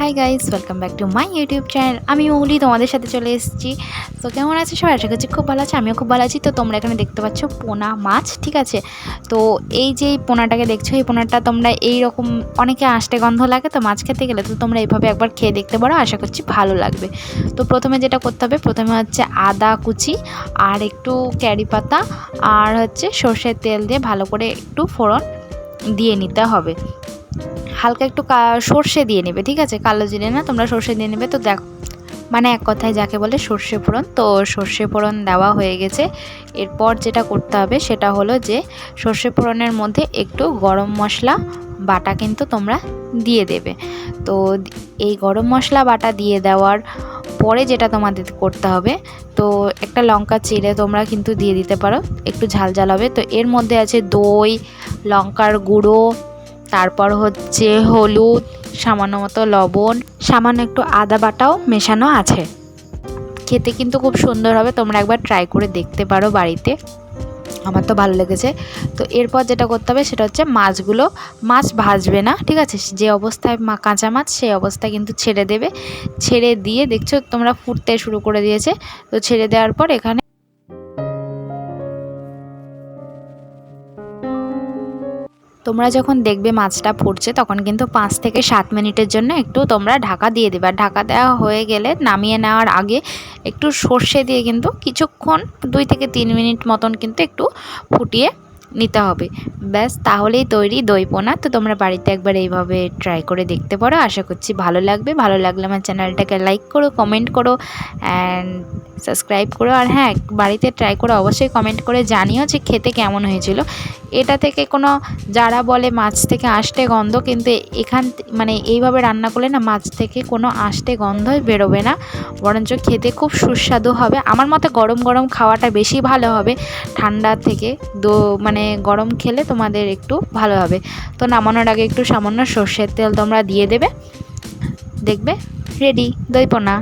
Hi guys, welcome back to my YouTube channel. আমি মৌলি তোমাদের সাথে চলে এসেছি। তো কেমন আছে সবাই? আশা করছি খুব ভালো আছে, আমিও খুব ভালো আছি। তো তোমরা এখানে দেখতে পাচ্ছ পোনা মাছ, ঠিক আছে। তো এই যে এই পোনাটাকে দেখছো, এই পোনাটা তোমরা এইরকম অনেকে আষ্টে গন্ধ লাগে তো মাছ খেতে গেলে, তো তোমরা এইভাবে একবার খেয়ে দেখতে পারো, আশা করছি ভালো লাগবে। তো প্রথমে যেটা করতে হবে, প্রথমে হচ্ছে আদা কুচি আর একটু ক্যারি পাতা আর হচ্ছে সর্ষের তেল দিয়ে ভালো করে একটু ফোড়ন দিয়ে নিতে হবে। হালকা একটু সর্ষে দিয়ে নেবে, ঠিক আছে, কালো জিরে না, তোমরা সর্ষে দিয়ে নেবে। তো দেখো, মানে এক কথায় যাকে বলে সর্ষে ফোড়ন। তো সর্ষে ফোড়ন দেওয়া হয়ে গেছে। এরপর যেটা করতে হবে সেটা হলো যে সর্ষে ফোড়নের মধ্যে একটু গরম মশলা বাটা কিন্তু তোমরা দিয়ে দেবে। তো এই গরম মশলা বাটা দিয়ে দেওয়ার পরে যেটা তোমাদের করতে হবে, তো একটা লঙ্কা চিড়ে তোমরা কিন্তু দিয়ে দিতে পারো, একটু ঝাল ঝাল হবে। তো এর মধ্যে আছে দই, লঙ্কার গুঁড়ো, তারপর হচ্ছে হলুদ, সামান্য মতো লবণ, সামান্য একটু আদা বাটাও মেশানো আছে। খেতে কিন্তু খুব সুন্দর হবে, তোমরা একবার ট্রাই করে দেখতে পারো বাড়িতে, আমার তো ভালো লেগেছে। তো এরপর যেটা করতে হবে সেটা হচ্ছে মাছ ভাজবে না, ঠিক আছে, যে অবস্থায় কাঁচা মাছ সেই অবস্থায় কিন্তু ছেড়ে দেবে। ছেড়ে দিয়ে দেখছো তোমরা ফুটতে শুরু করে দিয়েছে। তো ছেড়ে দেওয়ার পর এখানে তোমরা যখন দেখবে মাছটা ফুটছে তখন কিন্তু 5 থেকে 7 মিনিটের জন্য একটু তোমরা ঢাকা দিয়ে দেবে। আর ঢাকা দেওয়া হয়ে গেলে নামিয়ে নেওয়ার আগে একটু সর্ষে দিয়ে কিন্তু কিছুক্ষণ 2 থেকে 3 মিনিট মতন কিন্তু একটু ফুটিয়ে নিতে হবে। ব্যাস, তাহলেই তৈরি দই পোনা। তো তোমরা বাড়িতে একবার এইভাবে ট্রাই করে দেখতে পারো, আশা করছি ভালো লাগবে। ভালো লাগলে আমার চ্যানেলটাকে লাইক করো, কমেন্ট করো অ্যান্ড সাবস্ক্রাইব করো। আর হ্যাঁ, বাড়িতে ট্রাই করে অবশ্যই কমেন্ট করে জানিও যে খেতে কেমন হয়েছিল। এটা থেকে কোনো, যারা বলে মাছ থেকে আষ্টে গন্ধ, কিন্তু মানে এইভাবে রান্না করলে না মাছ থেকে কোনো আষ্টে গন্ধই বেরোবে না, বরঞ্চ খেতে খুব সুস্বাদু হবে। আমার মতে গরম গরম খাওয়াটা বেশি ভালো হবে ঠান্ডা থেকে। মানে গরম খেলে তোমাদের একটু ভালো হবে। তো নামানোর আগে একটু সামান্য সর্ষের তেল তোমরা দিয়ে দেবে, দেখবে রেডি দই পোনা।